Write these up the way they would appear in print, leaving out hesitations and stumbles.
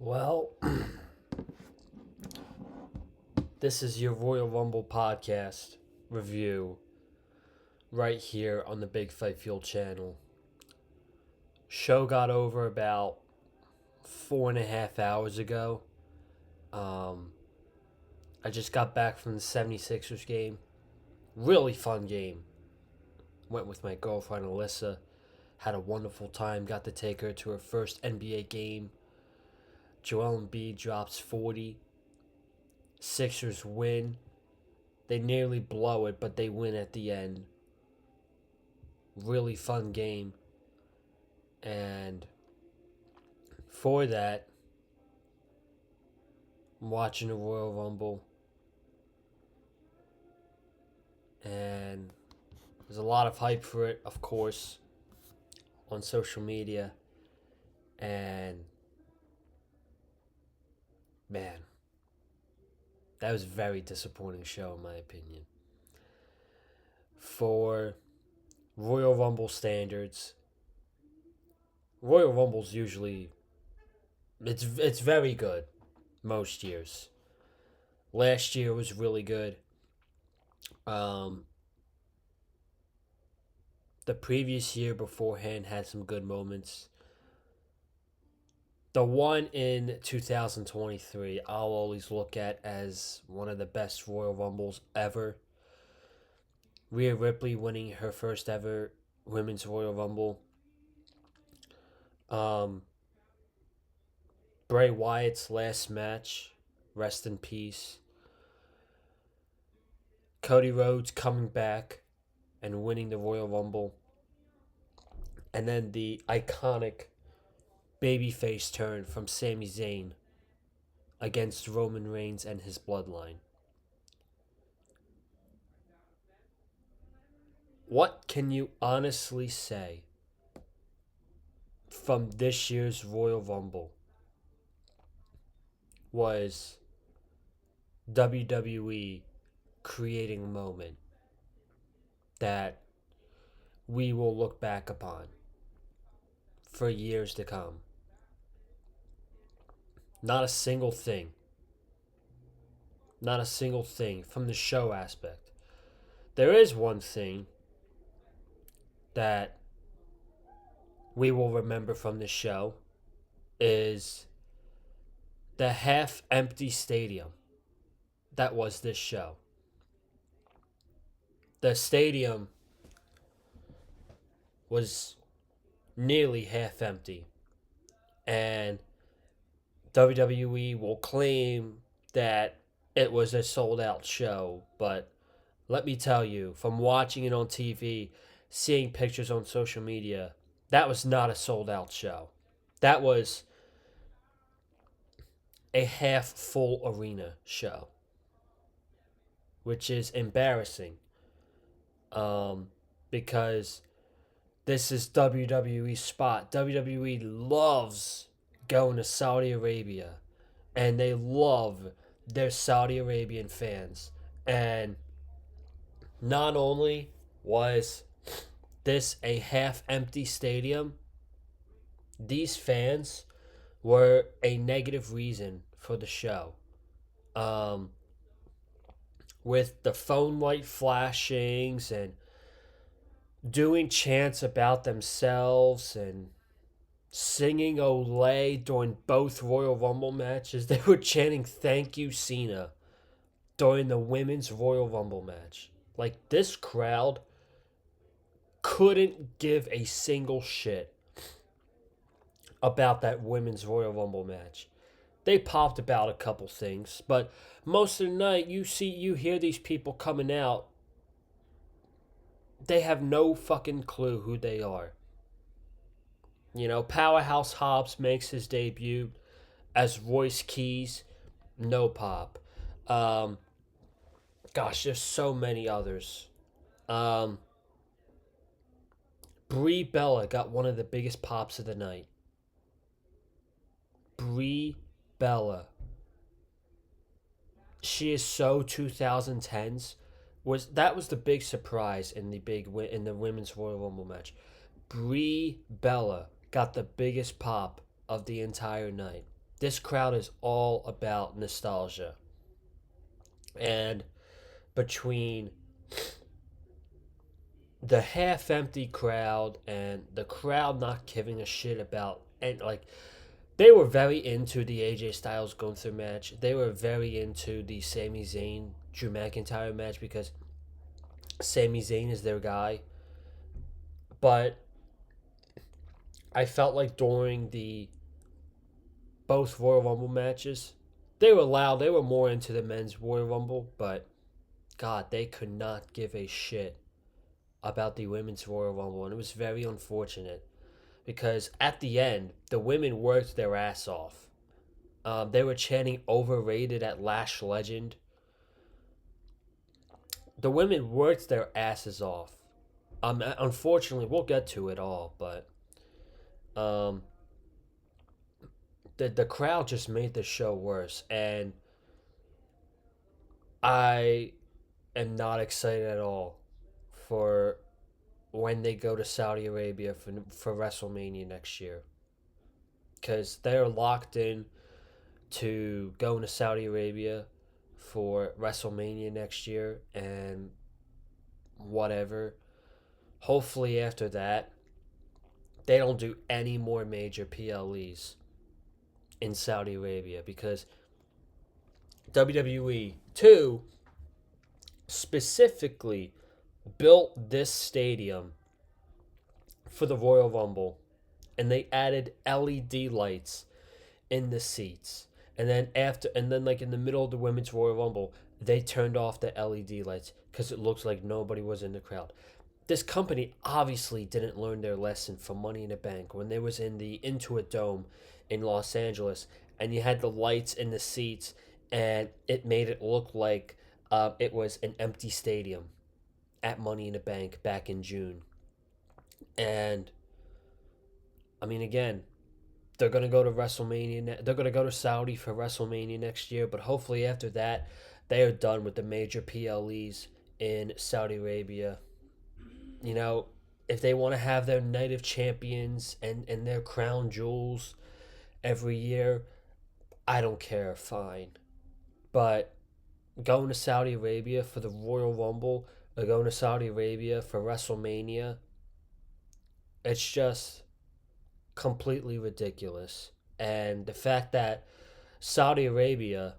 Well, this is your Royal Rumble podcast review right here on the Big Fight Fuel channel. Show got over about 4.5 hours ago. Um, I just got back from the 76ers game. Really fun game. Went with my girlfriend Alyssa. Had a wonderful time. Got to take her to her first NBA game. Joel Embiid drops 40. Sixers win. They nearly blow it, but they win at the end. Really fun game. And for that, I'm watching the Royal Rumble. And there's a lot of hype for it, of course, on social media. And man, that was a very disappointing show, in my opinion. For Royal Rumble standards, Royal Rumble's usually it's very good most years. Last year was really good. Um, the previous year beforehand had some good moments. The one in 2023, I'll always look at as one of the best Royal Rumbles ever. Rhea Ripley winning her first ever Women's Royal Rumble. Um, Bray Wyatt's last match, rest in peace. Cody Rhodes coming back and winning the Royal Rumble. And then the iconic babyface turn from Sami Zayn against Roman Reigns and his bloodline. What can you honestly say from this year's Royal Rumble was WWE creating a moment that we will look back upon for years to come? Not a single thing. Not a single thing from the show aspect. There is one thing that we will remember from this show is the half empty stadium that was this show. The stadium was nearly half empty, and WWE will claim that it was a sold out show, but let me tell you, from watching it on TV, seeing pictures on social media, that was not a sold out show. That was a half full arena show, which is embarrassing, um, because this is WWE's spot. WWE loves going to Saudi Arabia, and they love their Saudi Arabian fans. And not only was this a half empty stadium, these fans were a negative reason for the show. Um, with the phone light flashings and doing chants about themselves and singing Olay during both Royal Rumble matches. They were chanting "Thank you, Cena" during the Women's Royal Rumble match. Like, this crowd couldn't give a single shit about that Women's Royal Rumble match. They popped about a couple things, but most of the night you hear these people coming out. They have no fucking clue who they are. You know, Powerhouse Hobbs makes his debut as Royce Keys, no pop. Um, Gosh, there's so many others. Um, Brie Bella got one of the biggest pops of the night. Brie Bella. She is so 2010s. Was the big surprise in the women's Royal Rumble match. Brie Bella got the biggest pop of the entire night. This crowd is all about nostalgia. And between the half empty crowd and the crowd not giving a shit about, and like, they were very into the AJ Styles Gunther match. They were very into the Sami Zayn Drew McIntyre match because Sami Zayn is their guy. But I felt like during the both Royal Rumble matches, they were loud. They were more into the men's Royal Rumble, but God, they could not give a shit about the women's Royal Rumble, and it was very unfortunate because at the end, the women worked their ass off. They were chanting "overrated" at Lash Legend. The women worked their asses off. Unfortunately, we'll get to it all, but um, the crowd just made the show worse, and I am not excited at all for when they go to Saudi Arabia for WrestleMania next year, because they're locked in to going to Saudi Arabia for WrestleMania next year and whatever. Hopefully, after that, they don't do any more major PLEs in Saudi Arabia because WWE, too, specifically built this stadium for the Royal Rumble, and they added LED lights in the seats. And then like in the middle of the women's Royal Rumble, they turned off the LED lights because it looked like nobody was in the crowd. This company obviously didn't learn their lesson from Money in the Bank when they was in the Intuit Dome in Los Angeles, and you had the lights in the seats, and it made it look like it was an empty stadium at Money in the Bank back in June. And I mean, again, they're gonna go to WrestleMania. They're gonna go to Saudi for WrestleMania next year, but hopefully after that, they are done with the major PLEs in Saudi Arabia. You know, if they want to have their night of champions and their crown jewels every year, I don't care. Fine, but going to Saudi Arabia for the Royal Rumble or going to Saudi Arabia for WrestleMania, it's just completely ridiculous. And the fact that Saudi Arabia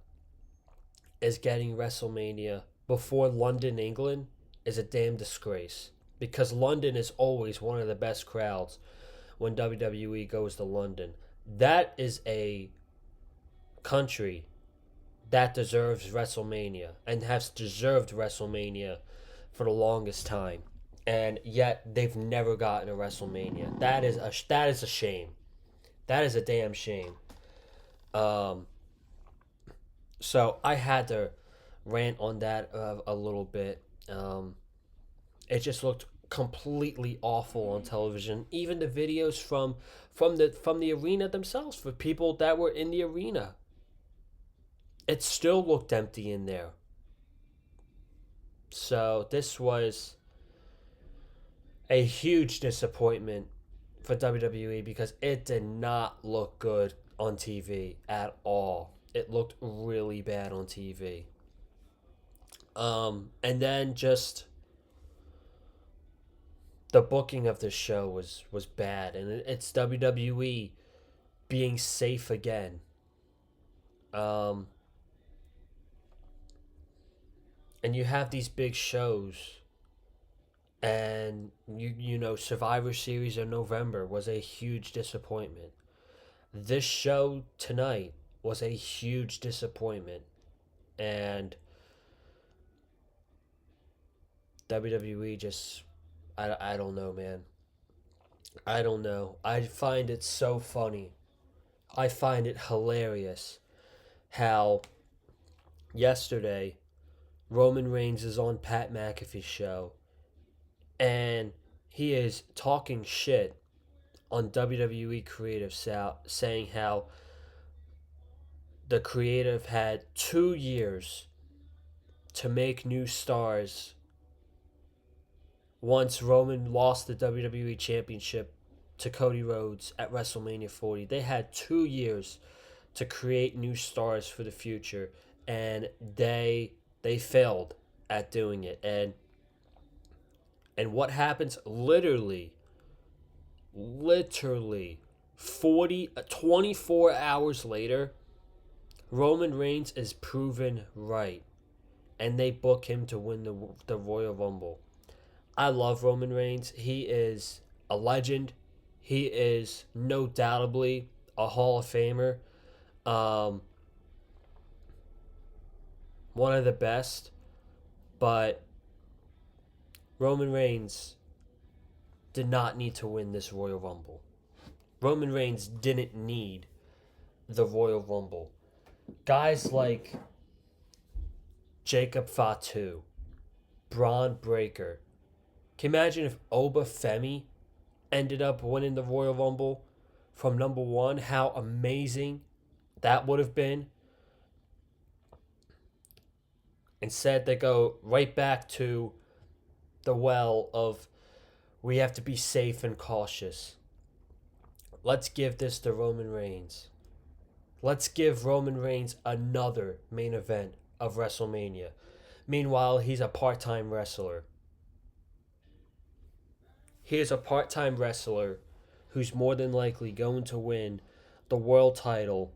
is getting WrestleMania before London, England is a damn disgrace because London is always one of the best crowds when WWE goes to London. That is a country that deserves WrestleMania and has deserved WrestleMania for the longest time. And yet they've never gotten a WrestleMania. That is a shame. That is a damn shame. Um, so I had to rant on that a little bit. It just looked completely awful on television. Even the videos from the arena themselves for people that were in the arena, it still looked empty in there. So this was a huge disappointment for WWE because it did not look good on TV at all. It looked really bad on TV. And then just the booking of this show was bad, and it's WWE being safe again. Um, and you have these big shows, and you know Survivor Series in November was a huge disappointment. This show tonight was a huge disappointment, and WWE just I don't know, man. I don't know. I find it so funny. I find it hilarious how yesterday Roman Reigns is on Pat McAfee's show and he is talking shit on WWE Creative saying how the creative had 2 years to make new stars once Roman lost the WWE Championship to Cody Rhodes at WrestleMania 40. They had 2 years to create new stars for the future, and they failed at doing it. And what happens literally 24 hours later, Roman Reigns is proven right, and they book him to win the Royal Rumble. I love Roman Reigns. He is a legend. He is no doubtably a Hall of Famer. Um, one of the best. But Roman Reigns did not need to win this Royal Rumble. Roman Reigns didn't need the Royal Rumble. Guys like Jacob Fatu, Braun Breaker. Can you imagine if Oba Femi ended up winning the Royal Rumble from number one? How amazing that would have been. Instead, they go right back to the well of we have to be safe and cautious. Let's give this to Roman Reigns. Let's give Roman Reigns another main event of WrestleMania. Meanwhile, he's a part-time wrestler. He is a part-time wrestler who's more than likely going to win the world title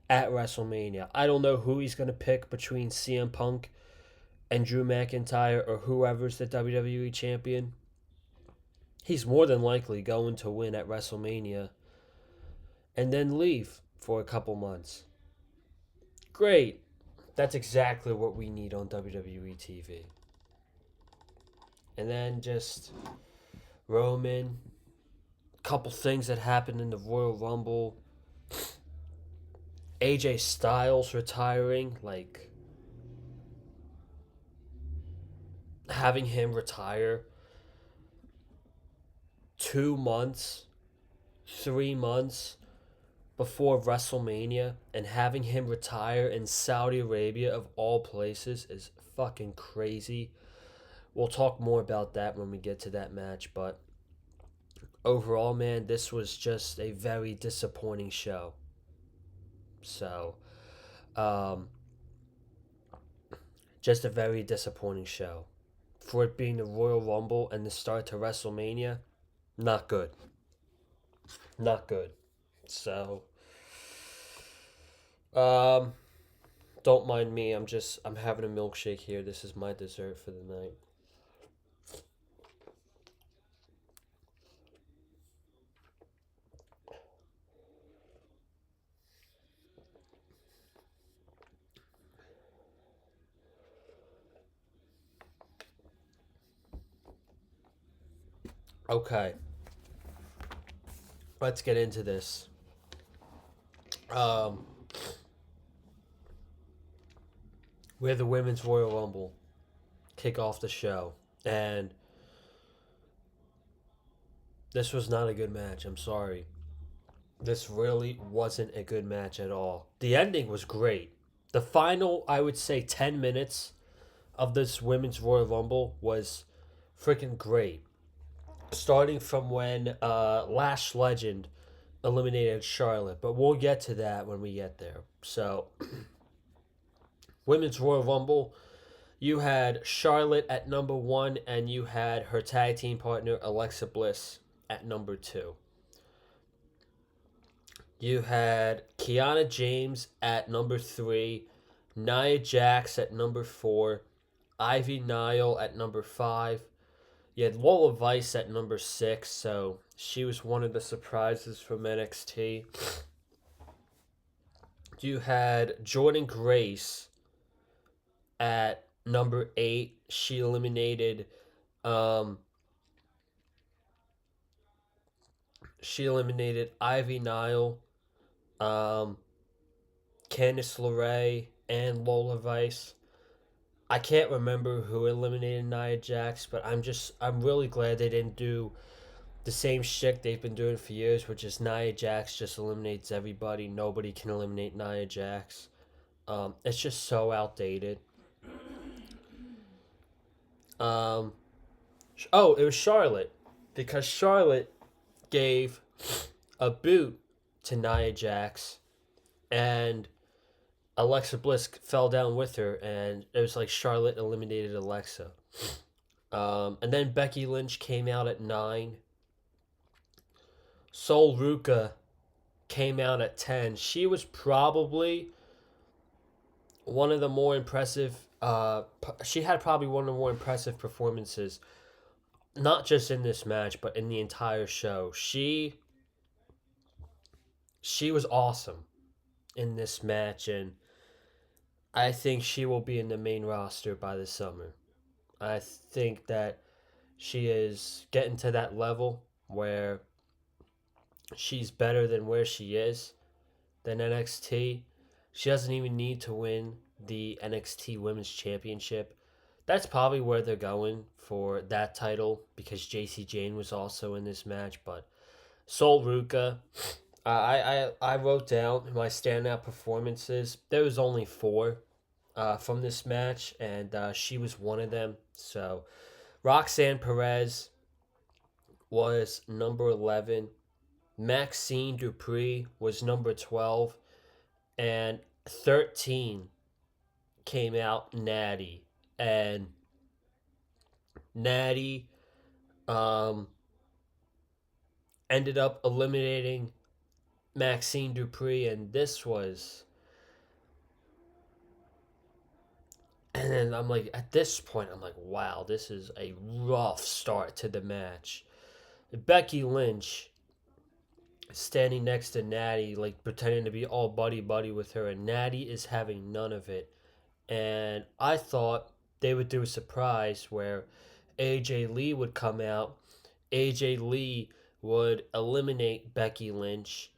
at WrestleMania. I don't know who he's going to pick between CM Punk and Drew McIntyre or whoever's the WWE champion. He's more than likely going to win at WrestleMania and then leave for a couple months. Great. That's exactly what we need on WWE TV. And then just Roman, couple things that happened in the Royal Rumble. AJ Styles retiring, like having him retire 2 months, 3 months before WrestleMania, and having him retire in Saudi Arabia of all places is fucking crazy. We'll talk more about that when we get to that match, but overall, man, this was just a very disappointing show. So, um, just a very disappointing show. For it being the Royal Rumble and the start to WrestleMania, not good. Not good. So, don't mind me. I'm having a milkshake here. This is my dessert for the night. Okay, let's get into this. Um, we're the Women's Royal Rumble. Kick off the show. And this was not a good match. I'm sorry. This really wasn't a good match at all. The ending was great. The final, I would say, 10 minutes of this Women's Royal Rumble was freaking great. Starting from when Lash Legend eliminated Charlotte, but we'll get to that when we get there. So, Women's Royal Rumble, you had Charlotte at number one, and you had her tag team partner Alexa Bliss at number two. You had Kiana James at number three, Nia Jax at number four, Ivy Nile at number five. You had Lola Vice at number six, so she was one of the surprises from NXT. You had Jordan Grace at number eight. She eliminated Ivy Nile, Candice LeRae, and Lola Vice. I can't remember who eliminated Nia Jax, but I'm really glad they didn't do the same shit they've been doing for years, which is Nia Jax just eliminates everybody. Nobody can eliminate Nia Jax. It's just so outdated. It was Charlotte, because Charlotte gave a boot to Nia Jax and Alexa Bliss fell down with her, and it was like Charlotte eliminated Alexa. And then Becky Lynch came out at 9. Sol Ruka came out at 10. She was probably one of the more impressive. She had probably one of the more impressive performances, not just in this match, but in the entire show. She was awesome in this match, and I think she will be in the main roster by the summer. I think that she is getting to that level where she's better than where she is than NXT. She doesn't even need to win the NXT Women's Championship. That's probably where they're going for that title because JC Jane was also in this match. But Sol Ruka, I wrote down my standout performances. There was only 4 from this match, and she was one of them. So Roxanne Perez was number 11. Maxine Dupree was number 12. And 13 came out Natty. And Natty ended up eliminating Maxine Dupree, and this was. And then I'm like, at this point, I'm like, wow, this is a rough start to the match. Becky Lynch standing next to Natty, like pretending to be all buddy buddy with her, and Natty is having none of it. And I thought they would do a surprise where AJ Lee would come out. AJ Lee would eliminate Becky Lynch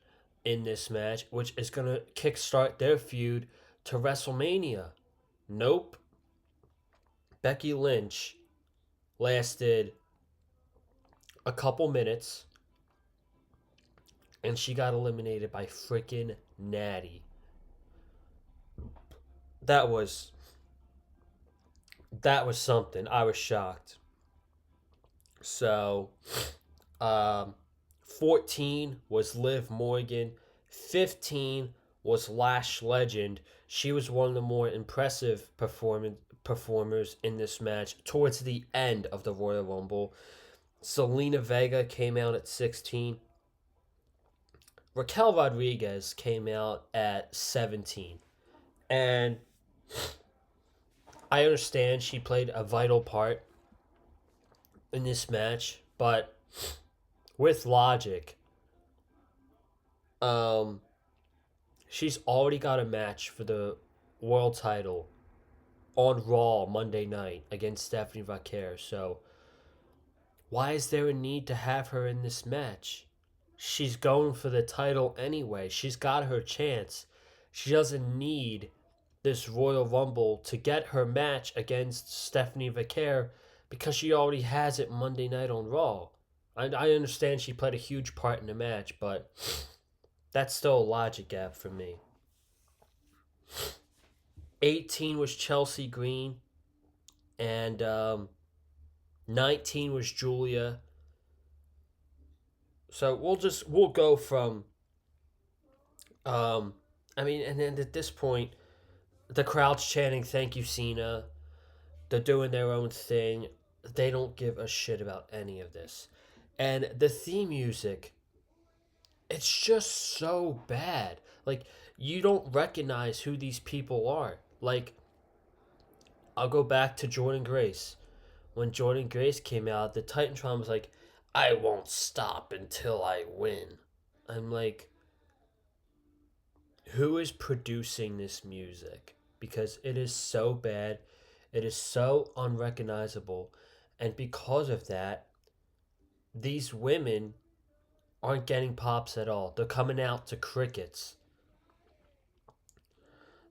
in this match, which is going to kickstart their feud to WrestleMania. Nope. Becky Lynch lasted a couple minutes and she got eliminated by freaking Natty. That was something. I was shocked. So, 14 was Liv Morgan. 15 was Lash Legend. She was one of the more impressive performers in this match towards the end of the Royal Rumble. Selena Vega came out at 16. Raquel Rodriguez came out at 17. And I understand she played a vital part in this match, but with logic, she's already got a match for the world title on Raw Monday night against Stephanie Vaquer. So why is there a need to have her in this match? She's going for the title anyway. She's got her chance. She doesn't need this Royal Rumble to get her match against Stephanie Vaquer because she already has it Monday night on Raw. I understand she played a huge part in the match, but that's still a logic gap for me. 18 was Chelsea Green, and 19 was Julia. So we'll go from and then at this point the crowd's chanting thank you Cena. They're doing their own thing. They don't give a shit about any of this. And the theme music, it's just so bad. Like, you don't recognize who these people are. Like, I'll go back to Jordan Grace. When Jordan Grace came out, the Titantron was like, I won't stop until I win. I'm like, who is producing this music? Because it is so bad. It is so unrecognizable. And because of that, these women aren't getting pops at all. They're coming out to crickets.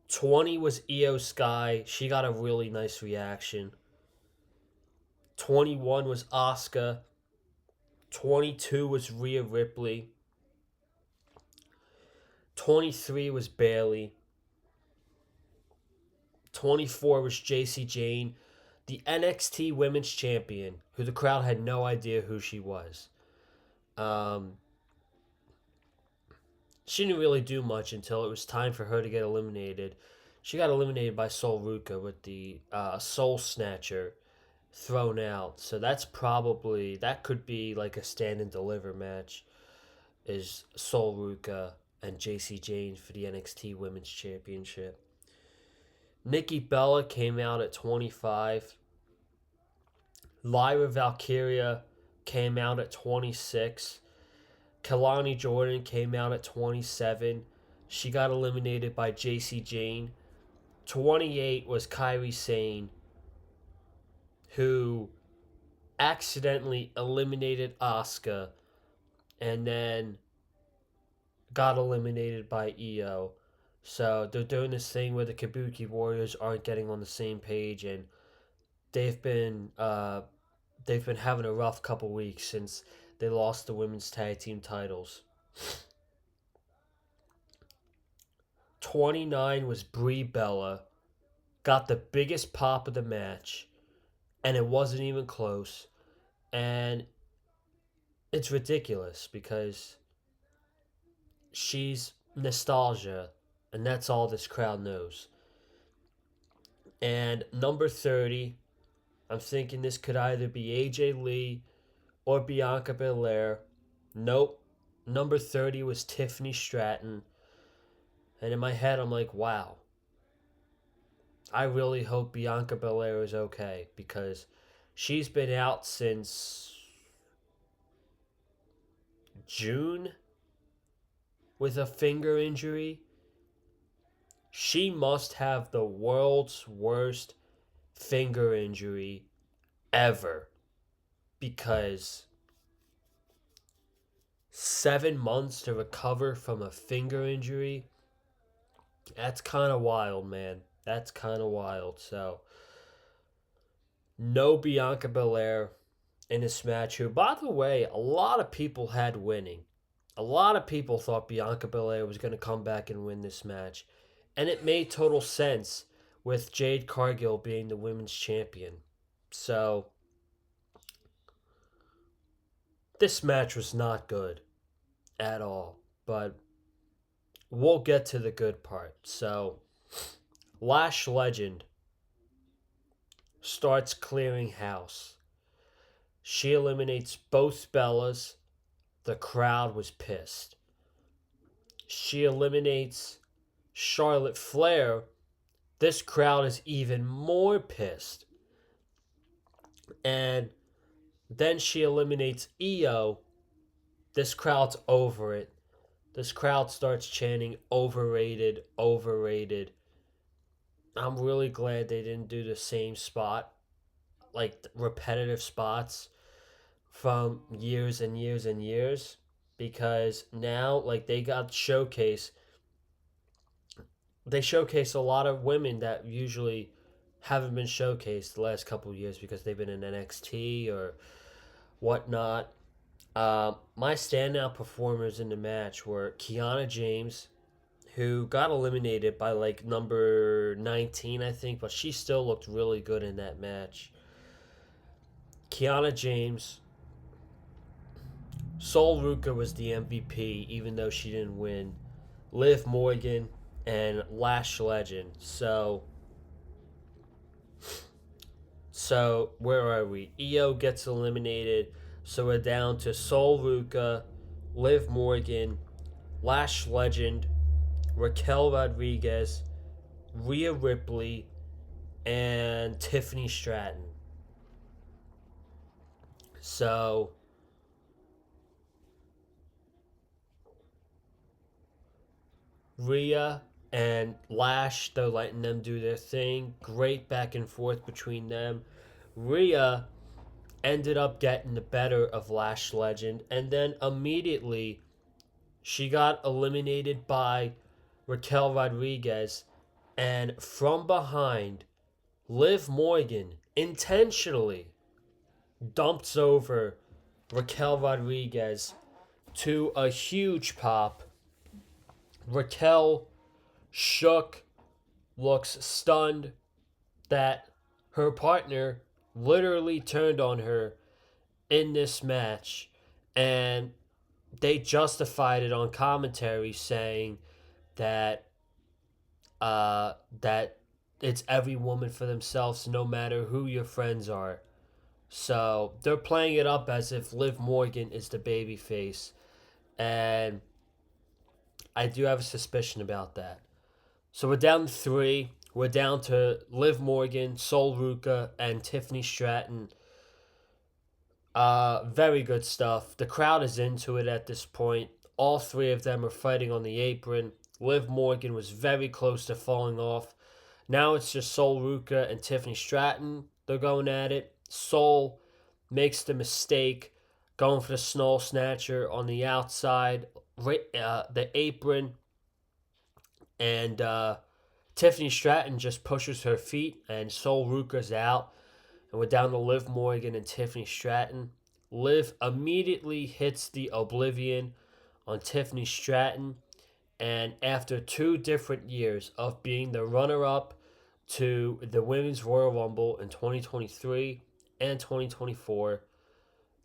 20 was Io Sky. She got a really nice reaction. 21 was Asuka. 22 was Rhea Ripley. 23 was Bayley. 24 was JC Jane, the NXT Women's Champion, who the crowd had no idea who she was. she didn't really do much until it was time for her to get eliminated. She got eliminated by Sol Ruka with the Soul Snatcher thrown out. So that could be like a stand and deliver match. Is Sol Ruka and JC Jane for the NXT Women's Championship. Nikki Bella came out at 25. Lyra Valkyria came out at 26. Kalani Jordan came out at 27. She got eliminated by JC Jane. 28 was Kairi Sane, who accidentally eliminated Asuka and then got eliminated by Io. So they're doing this thing where the Kabuki Warriors aren't getting on the same page, and they've been having a rough couple weeks since they lost the women's tag team titles. 29 was Brie Bella, got the biggest pop of the match, and it wasn't even close. And it's ridiculous because she's nostalgia, and that's all this crowd knows. And number 30, I'm thinking this could either be AJ Lee or Bianca Belair. Nope. Number 30 was Tiffany Stratton. And in my head, I'm like, wow. I really hope Bianca Belair is okay because she's been out since June with a finger injury. She must have the world's worst finger injury ever because 7 months to recover from a finger injury, that's kind of wild, man. That's kind of wild. So, no Bianca Belair in this match, who, by the way, a lot of people had winning. A lot of people thought Bianca Belair was going to come back and win this match. And it made total sense with Jade Cargill being the women's champion. So, this match was not good at all. But we'll get to the good part. So, Lash Legend starts clearing house. She eliminates both Bellas. The crowd was pissed. She eliminates Charlotte Flair. This crowd is even more pissed. And then she eliminates Io. This crowd's over it. This crowd starts chanting, overrated, overrated. I'm really glad they didn't do the same spot, like repetitive spots from years and years and years, because now, like, they showcase a lot of women that usually haven't been showcased the last couple of years because they've been in NXT or whatnot. My standout performers in the match were Kiana James, who got eliminated by like number 19, I think, but she still looked really good in that match. Kiana James. Sol Ruka was the MVP, even though she didn't win. Liv Morgan and Lash Legend. So where are we? Io gets eliminated. So we're down to Sol Ruka, Liv Morgan, Lash Legend, Raquel Rodriguez, Rhea Ripley, and Tiffany Stratton. So Rhea and Lash, they're letting them do their thing. Great back and forth between them. Rhea ended up getting the better of Lash Legend, and then immediately she got eliminated by Raquel Rodriguez, and from behind, Liv Morgan intentionally dumps over Raquel Rodriguez to a huge pop. Raquel shook, looks stunned that her partner literally turned on her in this match, and they justified it on commentary saying that that it's every woman for themselves, no matter who your friends are. So they're playing it up as if Liv Morgan is the baby face, and I do have a suspicion about that. So we're down to three. We're down to Liv Morgan, Sol Ruka, and Tiffany Stratton. Very good stuff. The crowd is into it at this point. All three of them are fighting on the apron. Liv Morgan was very close to falling off. Now it's just Sol Ruka and Tiffany Stratton. They're going at it. Sol makes the mistake going for the Snow Snatcher on the outside, the apron, and Tiffany Stratton just pushes her feet, and Sol Ruka's out. And we're down to Liv Morgan and Tiffany Stratton. Liv immediately hits the Oblivion on Tiffany Stratton. And after 2 different years of being the runner up to the Women's Royal Rumble in 2023 and 2024,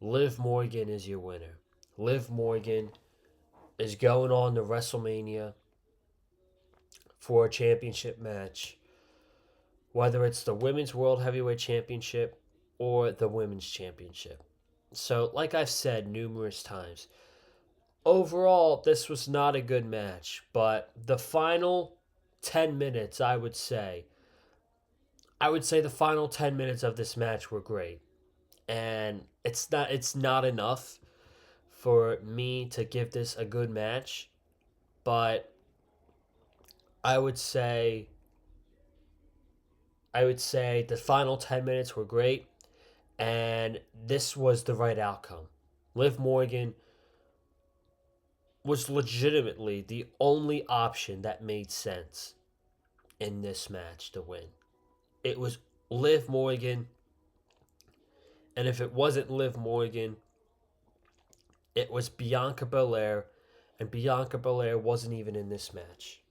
Liv Morgan is your winner. Liv Morgan is going on to WrestleMania for a championship match, whether it's the Women's World Heavyweight Championship or the Women's Championship. So, like I've said numerous times, overall, this was not a good match, but the final 10 minutes, I would say the final 10 minutes of this match were great. And it's not enough for me to give this a good match, but I would say I would say the final 10 minutes were great, and this was the right outcome. Liv Morgan was legitimately the only option that made sense in this match to win. It was Liv Morgan, and if it wasn't Liv Morgan, it was Bianca Belair, and Bianca Belair wasn't even in this match.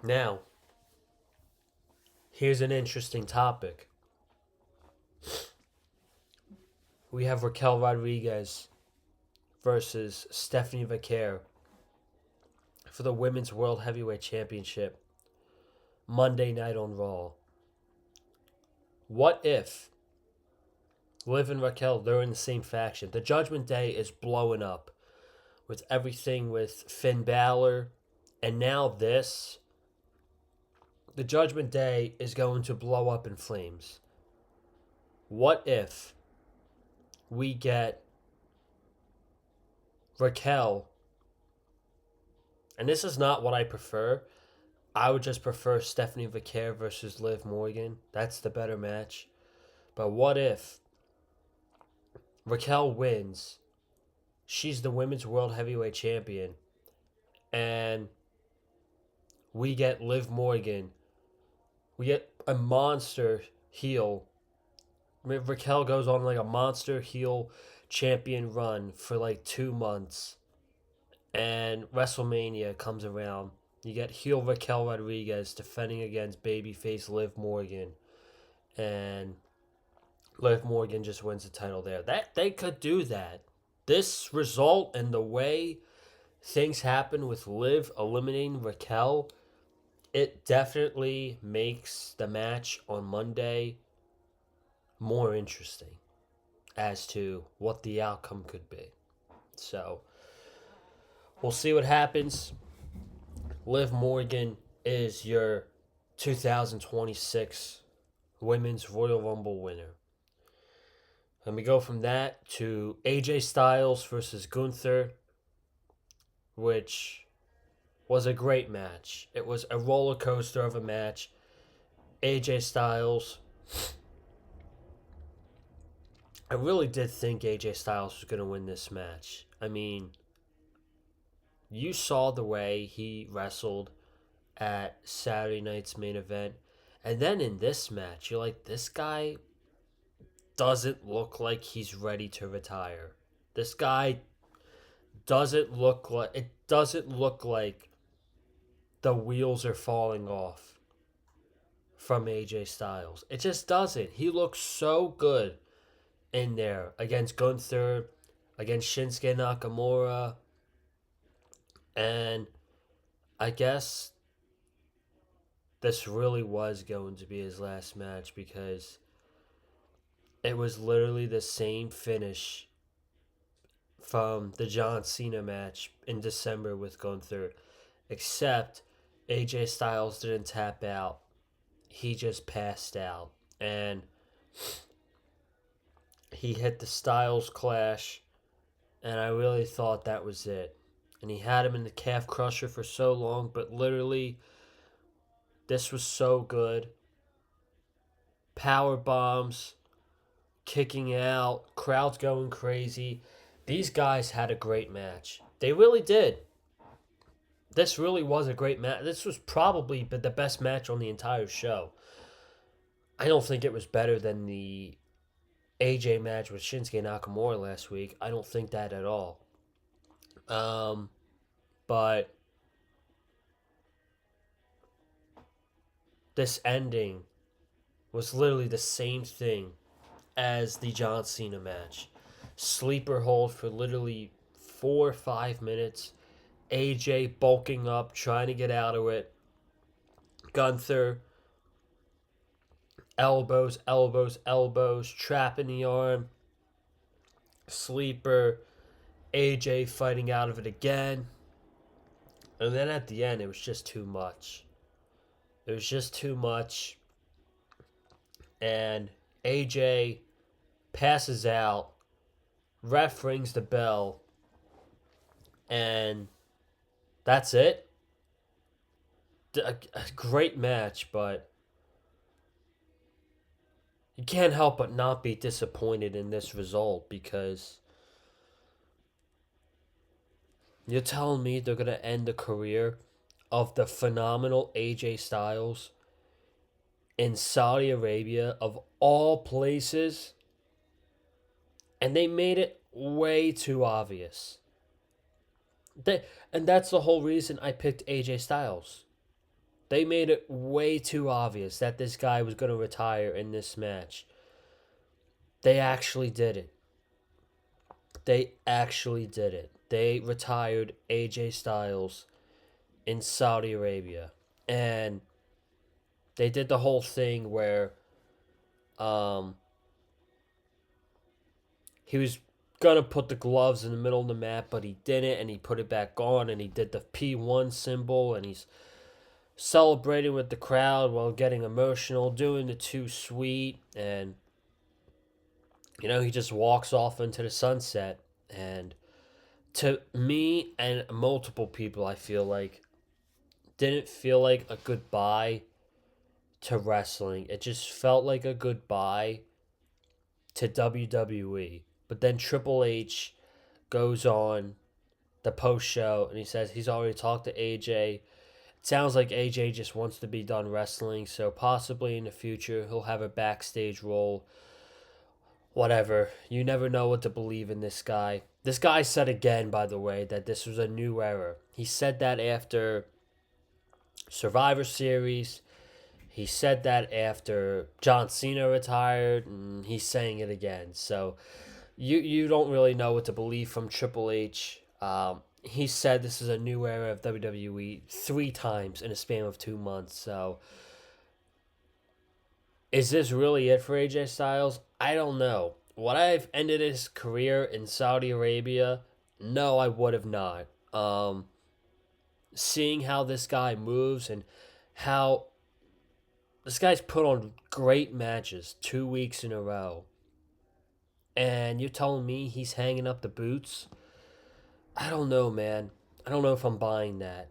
Now, here's an interesting topic. We have Raquel Rodriguez versus Stephanie Vaquer for the Women's World Heavyweight Championship Monday night on Raw. What if Liv and Raquel, they're in the same faction? The Judgment Day is blowing up with everything with Finn Balor, and now this. The Judgment Day is going to blow up in flames. What if we get Raquel, and this is not what I prefer. I would just prefer Stephanie Vaquer versus Liv Morgan. That's the better match. But what if Raquel wins? She's the Women's World Heavyweight Champion. And we get Liv Morgan. We get a monster heel. Raquel goes on like a monster heel champion run for like 2 months. And WrestleMania comes around. You get heel Raquel Rodriguez defending against babyface Liv Morgan. And Liv Morgan just wins the title there. That they could do that. This result and the way things happen with Liv eliminating Raquel, it definitely makes the match on Monday more interesting as to what the outcome could be. So, we'll see what happens. Liv Morgan is your 2026 Women's Royal Rumble winner. And we go from that to AJ Styles versus Gunther, which was a great match. It was a roller coaster of a match. AJ Styles, I really did think AJ Styles was going to win this match. I mean, you saw the way he wrestled at Saturday night's main event. And then in this match, you're like, this guy doesn't look like he's ready to retire. This guy doesn't look like the wheels are falling off from AJ Styles. It just doesn't. He looks so good in there against Gunther, against Shinsuke Nakamura, and I guess this really was going to be his last match because it was literally the same finish from the John Cena match in December with Gunther, except AJ Styles didn't tap out. He just passed out. And he hit the Styles Clash, and I really thought that was it. And he had him in the calf crusher for so long, but literally, this was so good. Power bombs, kicking out, crowds going crazy. These guys had a great match. They really did. This really was a great match. This was probably the best match on the entire show. I don't think it was better than the AJ match with Shinsuke Nakamura last week. I don't think that at all. But this ending was literally the same thing as the John Cena match. Sleeper hold for literally 4 or 5 minutes. AJ bulking up, trying to get out of it. Gunther, elbows, elbows, elbows, trap in the arm. Sleeper, AJ fighting out of it again. And then at the end, it was just too much. It was just too much. And AJ passes out. Ref rings the bell. And that's it. A great match, but you can't help but not be disappointed in this result because you're telling me they're going to end the career of the phenomenal AJ Styles in Saudi Arabia, of all places, and they made it way too obvious. And that's the whole reason I picked AJ Styles. They made it way too obvious that this guy was going to retire in this match. They actually did it. They actually did it. They retired AJ Styles in Saudi Arabia. And they did the whole thing where he was going to put the gloves in the middle of the mat, but he didn't, and he put it back on, and he did the P1 symbol, and he's celebrating with the crowd while getting emotional, doing the too sweet, and he just walks off into the sunset. And to me and multiple people, I feel like, didn't feel like a goodbye to wrestling. It just felt like a goodbye to WWE. But then Triple H goes on the post show and he says he's already talked to AJ. It sounds like AJ just wants to be done wrestling, so possibly in the future he'll have a backstage role. Whatever. You never know what to believe in this guy. This guy said again, by the way, that this was a new era. He said that after Survivor Series. He said that after John Cena retired, and he's saying it again. So you don't really know what to believe from Triple H. He said this is a new era of WWE 3 times in a span of 2 months. So is this really it for AJ Styles? I don't know. Would I have ended his career in Saudi Arabia? No, I would have not. Seeing how this guy moves and how this guy's put on great matches 2 weeks in a row, and you're telling me he's hanging up the boots? I don't know, man. I don't know if I'm buying that.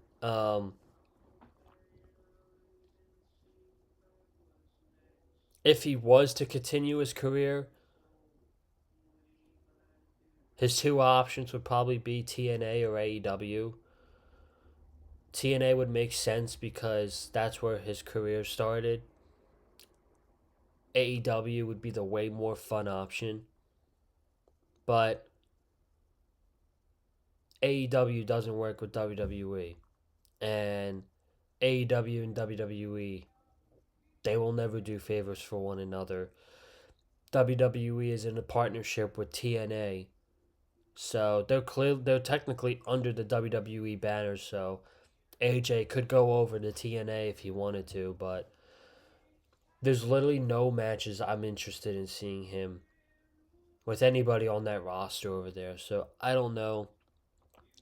If he was to continue his career, his two options would probably be TNA or AEW. TNA would make sense because that's where his career started. AEW would be the way more fun option. But AEW doesn't work with WWE. And AEW and WWE They will never do favors for one another. WWE is in a partnership with TNA, so they're technically under the WWE banner. So AJ could go over to TNA if he wanted to, but there's literally no matches I'm interested in seeing him with anybody on that roster over there. So I don't know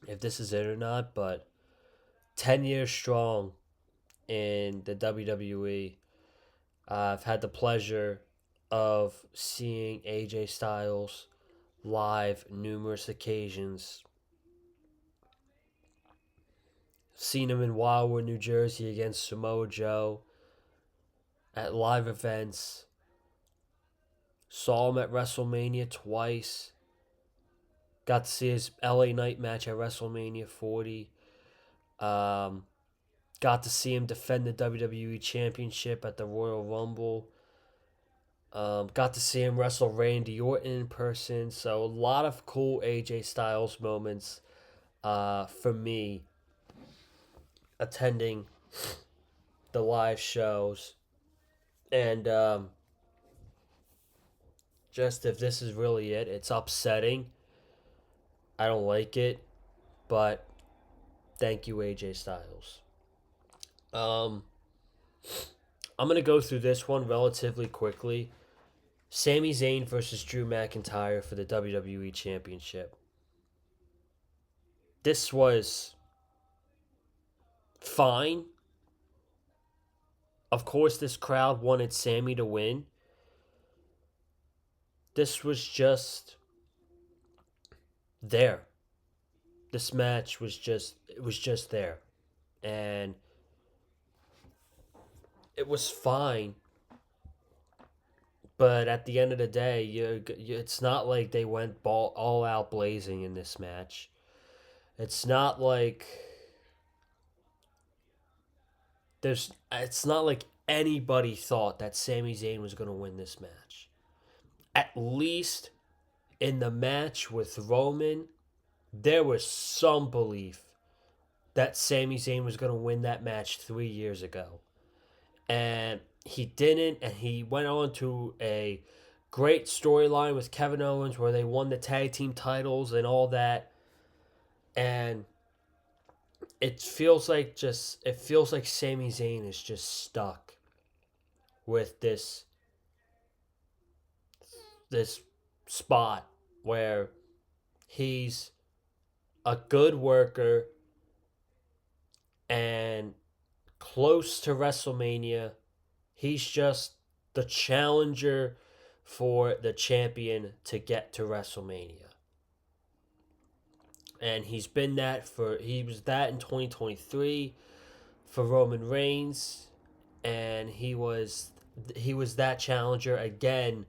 if this is it or not, but 10 years strong in the WWE. I've had the pleasure of seeing AJ Styles live numerous occasions. Seen him in Wildwood, New Jersey against Samoa Joe at live events. Saw him at WrestleMania twice. Got to see his LA Knight match at WrestleMania 40. Um, Got to see him defend the WWE Championship at the Royal Rumble. Got to see him wrestle Randy Orton in person. So a lot of cool AJ Styles moments for me attending the live shows. And just if this is really it, it's upsetting. I don't like it, but thank you, AJ Styles. Um, I'm gonna go through this one relatively quickly. Sami Zayn versus Drew McIntyre for the WWE Championship. This was fine. Of course, this crowd wanted Sami to win. This was just there. This match was just there, and it was fine. But at the end of the day, it's not like they went all out blazing in this match. It's not like It's not like anybody thought that Sami Zayn was going to win this match. At least in the match with Roman, there was some belief that Sami Zayn was going to win that match 3 years ago. And he didn't, and he went on to a great storyline with Kevin Owens where they won the tag team titles and all that. And it feels like Sami Zayn is just stuck with this spot where he's a good worker and close to WrestleMania. He's just the challenger for the champion to get to WrestleMania. And he was that in 2023 for Roman Reigns, and he was that challenger again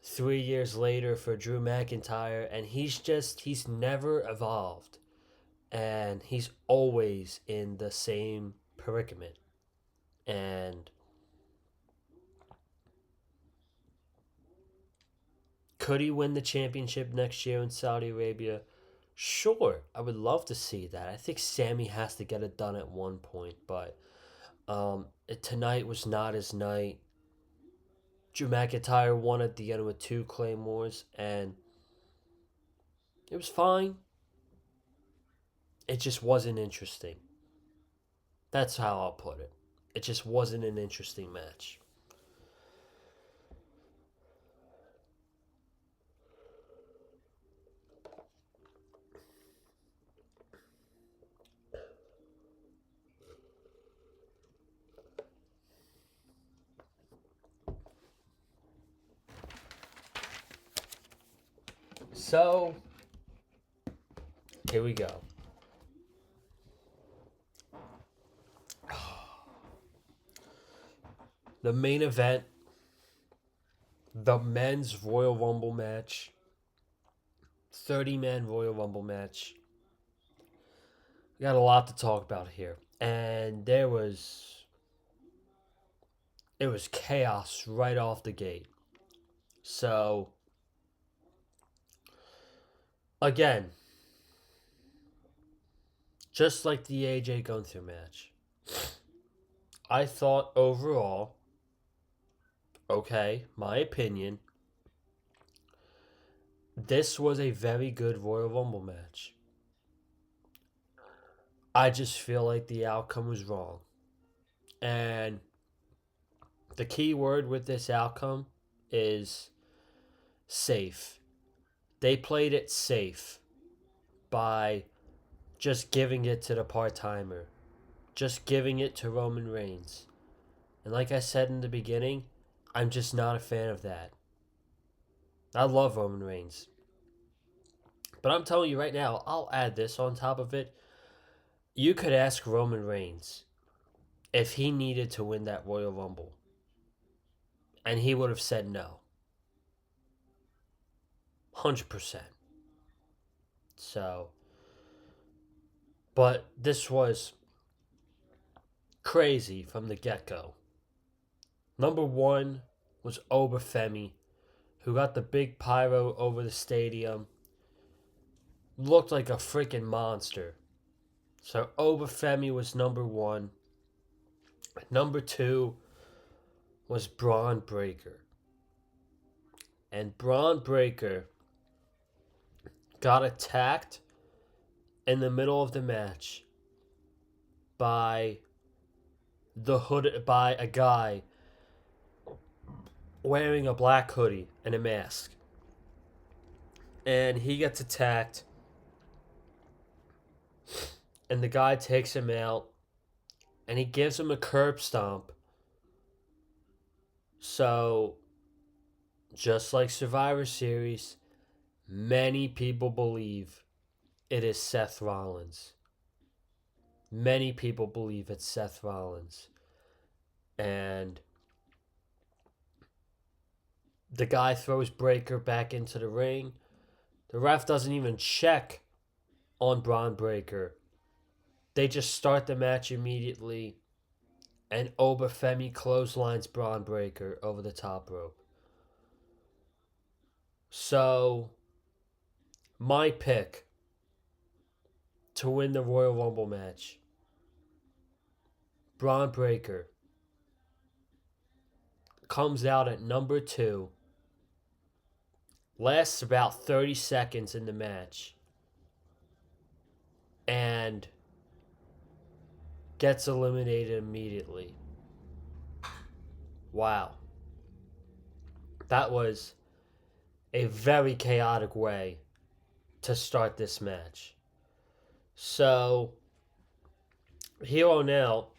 3 years later for Drew McIntyre, and he's never evolved, and he's always in the same predicament. And could he win the championship next year in Saudi Arabia? Sure, I would love to see that. I think Sammy has to get it done at one point, but tonight was not his night. Drew McIntyre won at the end with two claymores, and it was fine. It just wasn't interesting. That's how I'll put it. It just wasn't an interesting match. So, here we go. The main event, the men's Royal Rumble match, 30-man Royal Rumble match. We got a lot to talk about here. And it was chaos right off the gate. So, again, just like the AJ Gunther match, I thought overall Okay, my opinion. This was a very good Royal Rumble match. I just feel like the outcome was wrong. And the key word with this outcome is safe. They played it safe by just giving it to the part timer, just giving it to Roman Reigns. And like I said in the beginning, I'm just not a fan of that. I love Roman Reigns. But I'm telling you right now, I'll add this on top of it. You could ask Roman Reigns if he needed to win that Royal Rumble, and he would have said no. 100%. So, but this was crazy from the get go. Number one was Obafemi, who got the big pyro over the stadium. Looked like a freaking monster. So Obafemi was number one. Number two was Braun Breaker. And Braun Breaker got attacked in the middle of the match by by a guy wearing a black hoodie and a mask. And he gets attacked, and the guy takes him out, and he gives him a curb stomp. So, just like Survivor Series, many people believe it is Seth Rollins. Many people believe it's Seth Rollins. And the guy throws Breaker back into the ring. The ref doesn't even check on Braun Breaker. They just start the match immediately, and Obafemi clotheslines Braun Breaker over the top rope. So, my pick to win the Royal Rumble match, Braun Breaker, comes out at number 2, lasts about 30 seconds in the match, and gets eliminated immediately. Wow. That was a very chaotic way to start this match. So, here on out,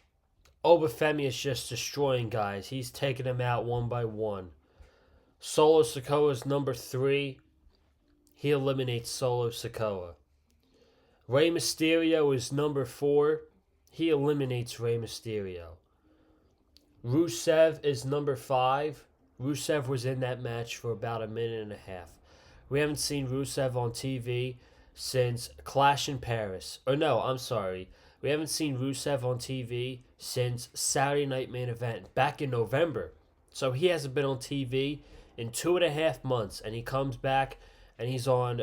Obafemi is just destroying guys. He's taking them out one by one. Solo Sikoa is number 3. He eliminates Solo Sikoa. Rey Mysterio is number 4. He eliminates Rey Mysterio. Rusev is number 5. Rusev was in that match for about a minute and a half. We haven't seen Rusev on TV since Clash in Paris. Or no, I'm sorry. We haven't seen Rusev on TV since Saturday Night Main Event back in November. So he hasn't been on TV in 2.5 months. And he comes back and he's on...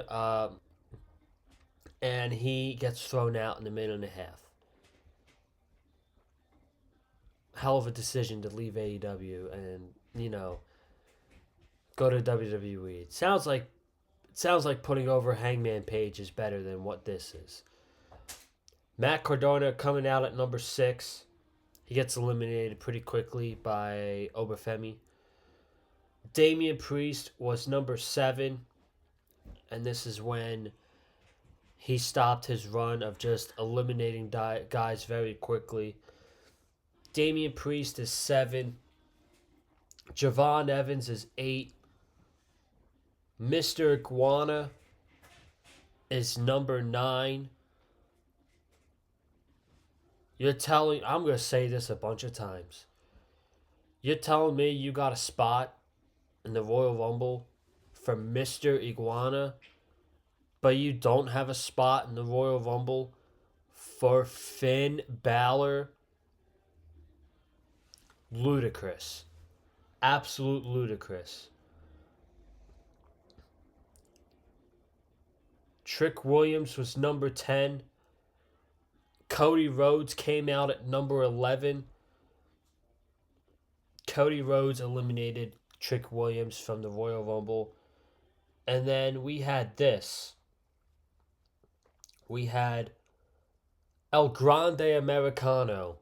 and he gets thrown out in a minute and a half. Hell of a decision to leave AEW and, go to WWE. It sounds like putting over Hangman Page is better than what this is. Matt Cardona coming out at number 6. He gets eliminated pretty quickly by Obafemi. Damian Priest was number 7. And this is when he stopped his run of just eliminating guys very quickly. Damian Priest is 7. Javon Evans is 8. Mr. Iguana is number 9. I'm going to say this a bunch of times. You're telling me you got a spot in the Royal Rumble for Mr. Iguana, but you don't have a spot in the Royal Rumble for Finn Balor? Ludicrous. Absolute ludicrous. Trick Williams was number 10. Cody Rhodes came out at number 11. Cody Rhodes eliminated Trick Williams from the Royal Rumble. And then we had this. We had El Grande Americano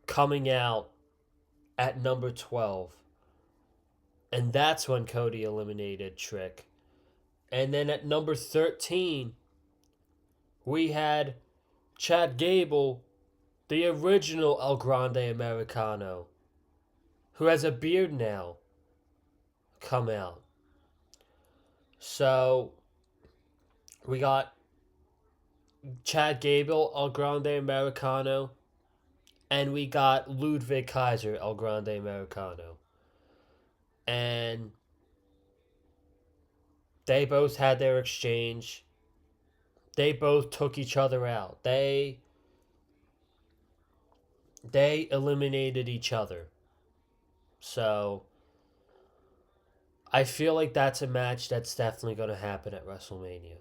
coming out at number 12. And that's when Cody eliminated Trick. And then at number 13, we had Chad Gable, the original El Grande Americano, who has a beard now, come out. So we got Chad Gable, El Grande Americano, and we got Ludwig Kaiser, El Grande Americano. And they both had their exchange. They both took each other out. They eliminated each other. So I feel like that's a match that's definitely going to happen at WrestleMania.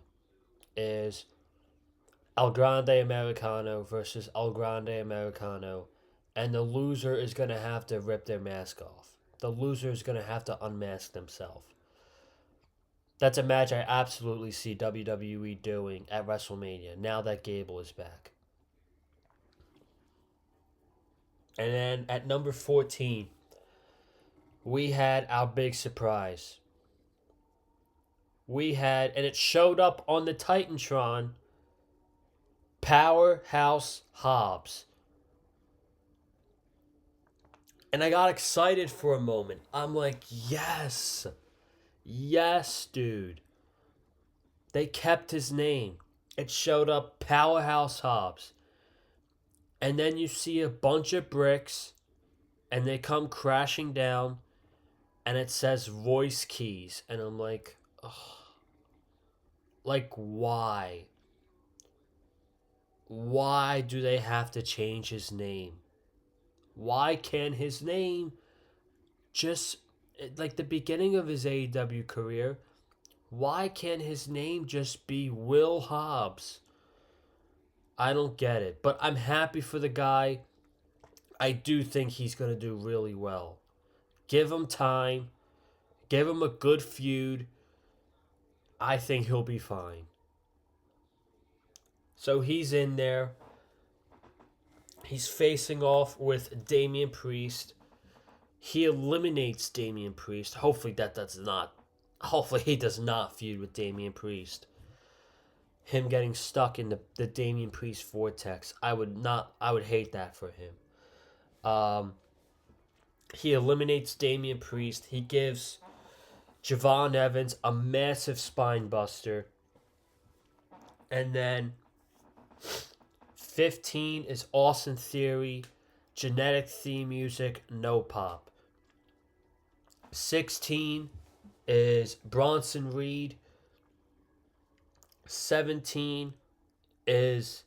Is El Grande Americano versus El Grande Americano, and the loser is going to have to rip their mask off. The loser is going to have to unmask themselves. That's a match I absolutely see WWE doing at WrestleMania now that Gable is back. And then at number 14, we had our big surprise. We had, and it showed up on the Titantron, Powerhouse Hobbs. And I got excited for a moment. I'm like, yes. Yes, dude. They kept his name. It showed up Powerhouse Hobbs. And then you see a bunch of bricks, and they come crashing down, and it says Royce Keys. And I'm like, ugh. Like, why? Why do they have to change his name? Why can't his name just, like the beginning of his AEW career, why can't his name just be Will Hobbs? I don't get it. But I'm happy for the guy. I do think he's going to do really well. Give him time. Give him a good feud. I think he'll be fine. So he's in there. He's facing off with Damian Priest. He eliminates Damian Priest. Hopefully he does not feud with Damian Priest. Him getting stuck in the Damian Priest vortex. I would hate that for him. He eliminates Damian Priest. He gives Javon Evans a massive spine buster. And then 15 is Austin Theory, genetic theme music, no pop. 16 is Bronson Reed. 17 is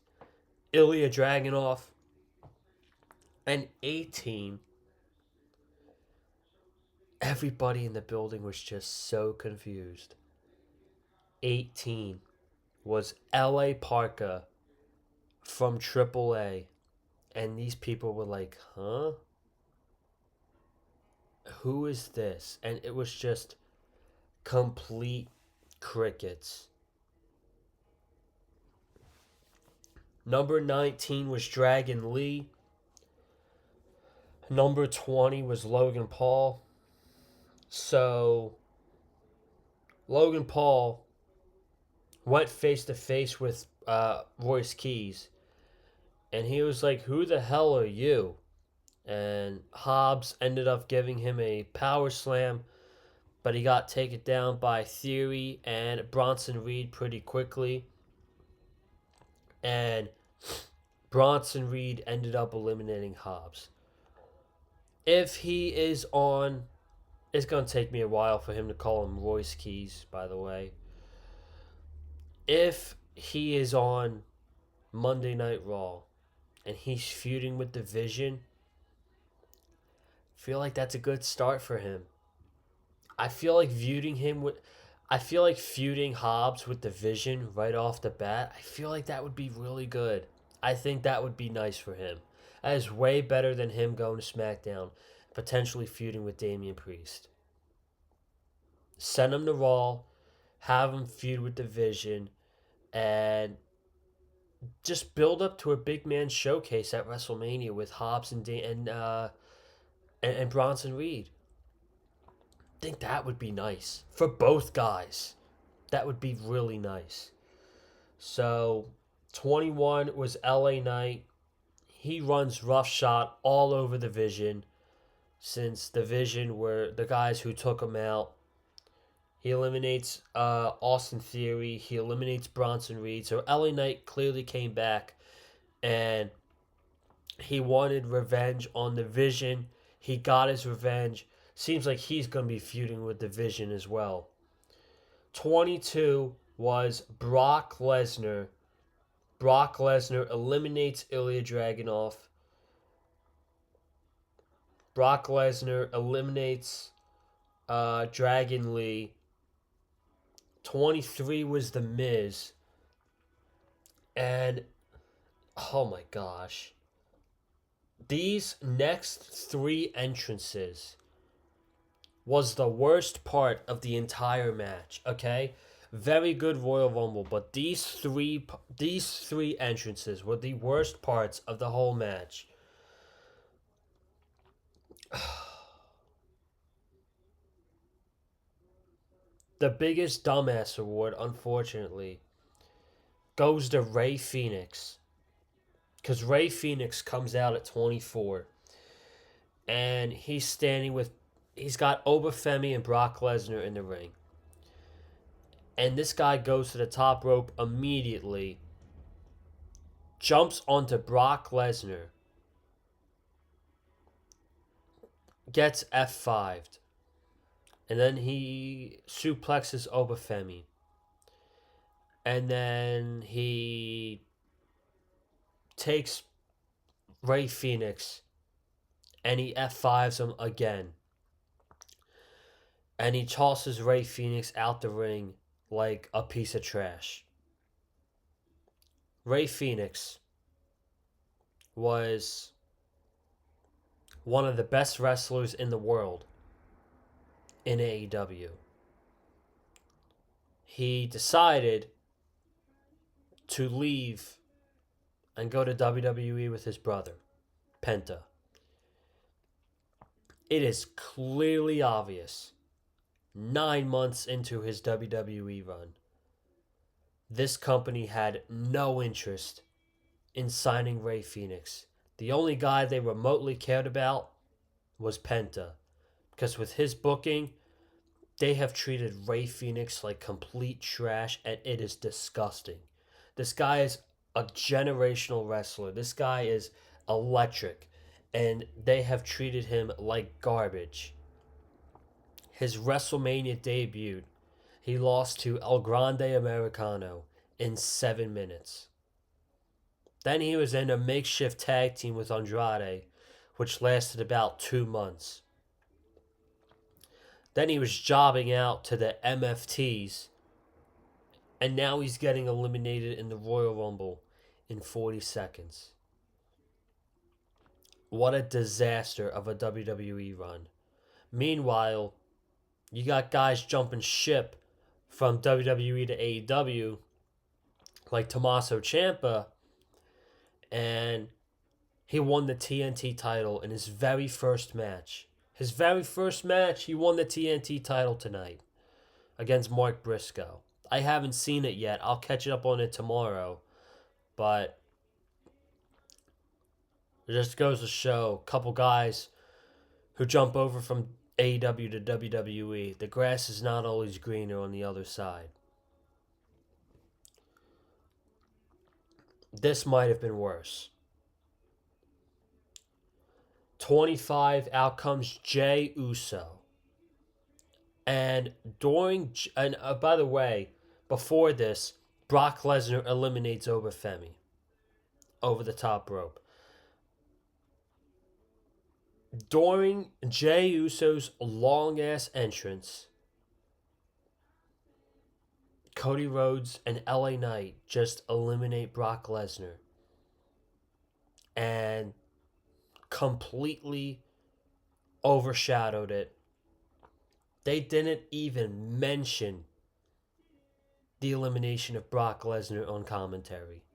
Ilya Dragunov. And 18, everybody in the building was just so confused. 18 was L.A. Parka from AAA. And these people were like, huh? Who is this? And it was just complete crickets. Number 19 was Dragon Lee. Number 20 was Logan Paul. So, Logan Paul went face to face with Royce Keys. And he was like, who the hell are you? And Hobbs ended up giving him a power slam, but he got taken down by Theory and Bronson Reed pretty quickly. And Bronson Reed ended up eliminating Hobbs. If he is on, it's going to take me a while for him to call him Royce Keys, by the way. If he is on Monday Night Raw and he's feuding with the Vision, I feel like that's a good start for him. I feel like feuding Hobbs with the Vision right off the bat, I feel like that would be really good. I think that would be nice for him. That is way better than him going to SmackDown potentially feuding with Damian Priest. Send him to Raw, have him feud with Division, and just build up to a big man showcase at WrestleMania with Hobbs and Bronson Reed. I think that would be nice for both guys. That would be really nice. So, 21 was LA Knight. He runs roughshod all over the Vision, since the Vision were the guys who took him out. He eliminates Austin Theory. He eliminates Bronson Reed. So LA Knight clearly came back and he wanted revenge on the Vision. He got his revenge. Seems like he's going to be feuding with the Vision as well. 22 was Brock Lesnar. Brock Lesnar eliminates Ilya Dragunov. Brock Lesnar eliminates Dragon Lee. 23 was The Miz. And, oh my gosh. These next 3 entrances was the worst part of the entire match, okay? Very good Royal Rumble, but these three entrances were the worst parts of the whole match. The biggest dumbass award, unfortunately, goes to Rey Fenix. Because Rey Fenix comes out at 24. And he's got Obafemi and Brock Lesnar in the ring. And this guy goes to the top rope immediately, jumps onto Brock Lesnar, gets F5'd, and then he suplexes Obafemi. And then he takes Rey Fenix and he F5s him again. And he tosses Rey Fenix out the ring like a piece of trash. Rey Fenix was one of the best wrestlers in the world in AEW. He decided to leave and go to WWE with his brother, Penta. It is clearly obvious, 9 months into his WWE run, this company had no interest in signing Rey Fenix. The only guy they remotely cared about was Penta, because with his booking, they have treated Rey Fenix like complete trash, and it is disgusting. This guy is a generational wrestler. This guy is electric, and they have treated him like garbage. His WrestleMania debut, he lost to El Grande Americano in 7 minutes. Then he was in a makeshift tag team with Andrade, which lasted about 2 months. Then he was jobbing out to the MFTs, and now he's getting eliminated in the Royal Rumble in 40 seconds. What a disaster of a WWE run. Meanwhile, you got guys jumping ship from WWE to AEW, like Tommaso Ciampa, and he won the TNT title in his very first match. His very first match, he won the TNT title tonight against Mark Briscoe. I haven't seen it yet. I'll catch up on it tomorrow. But it just goes to show a couple guys who jump over from AEW to WWE. The grass is not always greener on the other side. This might have been worse. 25, out comes Jey Uso. And by the way, before this, Brock Lesnar eliminates Obafemi over the top rope. During Jey Uso's long-ass entrance, Cody Rhodes and LA Knight just eliminate Brock Lesnar and completely overshadowed it. They didn't even mention the elimination of Brock Lesnar on commentary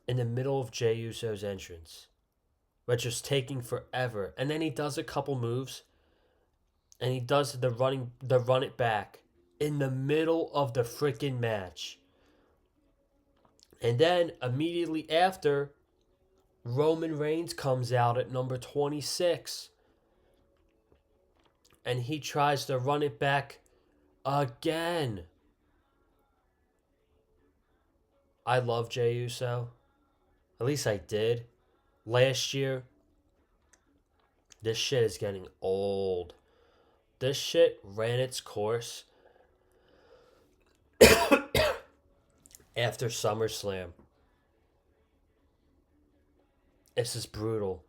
in the middle of Jey Uso's entrance, which was taking forever. And then he does a couple moves, and he does the run it back in the middle of the freaking match. And then immediately after, Roman Reigns comes out at number 26. And he tries to run it back again. I love Jey Uso. At least I did. Last year, this shit is getting old. This shit ran its course after SummerSlam. This is brutal.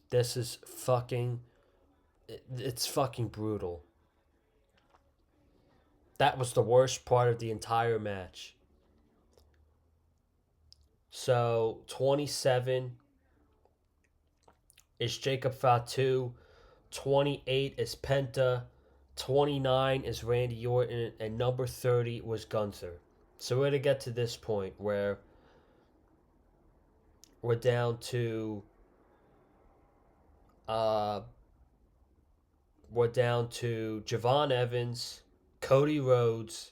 This is fucking... It's fucking brutal. That was the worst part of the entire match. So, 27 is Jacob Fatu. 28 is Penta. 29 is Randy Orton. And number 30 was Gunther. So we're going to get to this point where we're down to... Javon Evans, Cody Rhodes,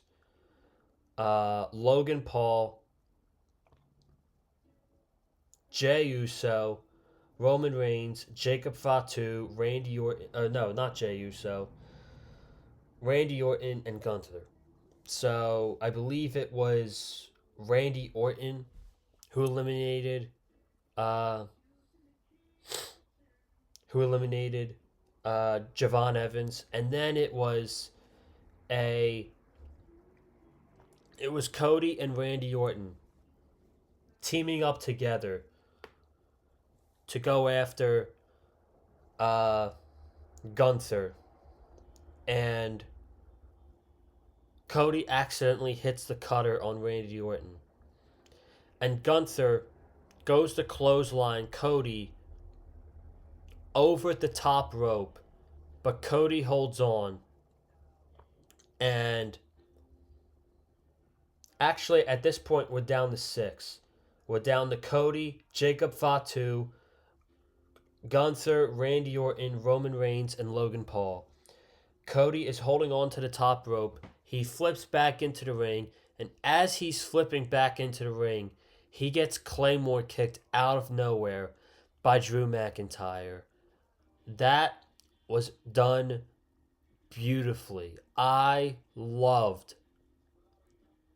Logan Paul, Jey Uso, Roman Reigns, Jacob Fatu, Randy Orton... no, not Jey Uso. Randy Orton and Gunther. So, I believe it was Randy Orton who eliminated... Javon Evans, and then it was Cody and Randy Orton teaming up together to go after Gunther, and Cody accidentally hits the cutter on Randy Orton, and Gunther goes to clothesline Cody over at the top rope, but Cody holds on. And actually, at this point, we're down to 6. We're down to Cody, Jacob Fatu, Gunther, Randy Orton, Roman Reigns, and Logan Paul. Cody is holding on to the top rope. He flips back into the ring, and as he's flipping back into the ring, he gets Claymore kicked out of nowhere by Drew McIntyre. That was done beautifully. I loved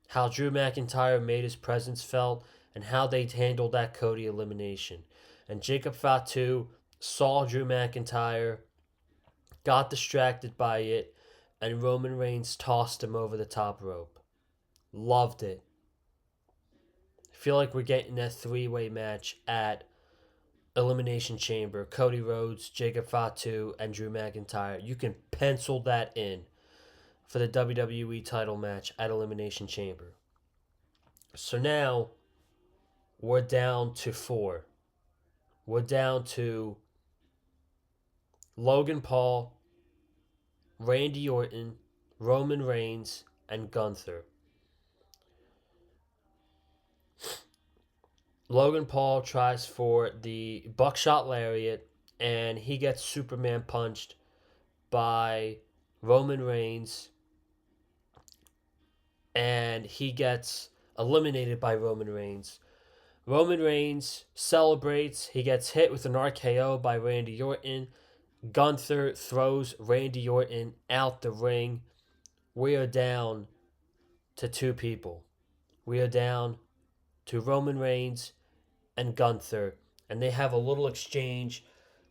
how Drew McIntyre made his presence felt and how they handled that Cody elimination. And Jacob Fatu saw Drew McIntyre, got distracted by it, and Roman Reigns tossed him over the top rope. Loved it. I feel like we're getting that 3-way match at Elimination Chamber. Cody Rhodes, Jacob Fatu, and Drew McIntyre. You can pencil that in for the WWE title match at Elimination Chamber. So now we're down to 4. We're down to Logan Paul, Randy Orton, Roman Reigns, and Gunther. Logan Paul tries for the buckshot lariat, and he gets Superman punched by Roman Reigns, and he gets eliminated by Roman Reigns. Roman Reigns celebrates. He gets hit with an RKO by Randy Orton. Gunther throws Randy Orton out the ring. We are down to 2 people. We are down to Roman Reigns and Gunther, and they have a little exchange.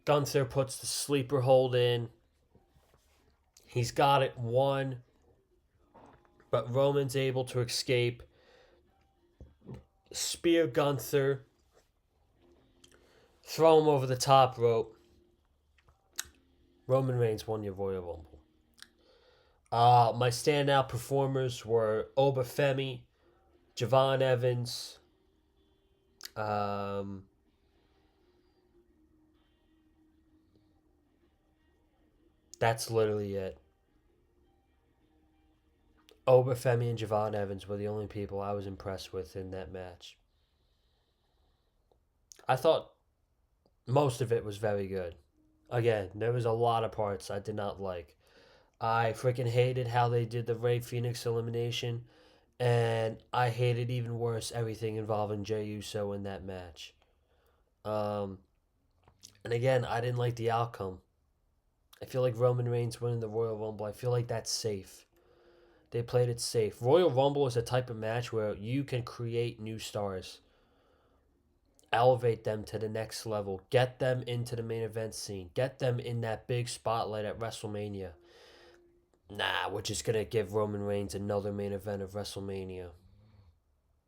Gunther puts the sleeper hold in. He's got it won, but Roman's able to escape. Spear Gunther, throw him over the top rope. Roman Reigns won your Royal Rumble. My standout performers were Obafemi, Javon Evans, That's literally it. Obafemi and Javon Evans were the only people I was impressed with in that match. I thought most of it was very good. Again, there was a lot of parts I did not like. I freaking hated how they did the Ray Phoenix elimination, and I hated even worse everything involving Jey Uso in that match. Um, and again, I didn't like the outcome. I feel like Roman Reigns winning the Royal Rumble. I feel like that's safe. They played it safe. Royal Rumble is a type of match where you can create new stars, elevate them to the next level, get them into the main event scene, get them in that big spotlight at WrestleMania. Nah, we're just gonna give Roman Reigns another main event of WrestleMania.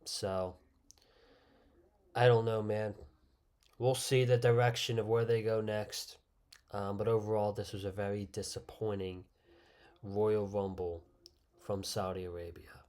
So I don't know, man. We'll see the direction of where they go next. But overall, this was a very disappointing Royal Rumble from Saudi Arabia.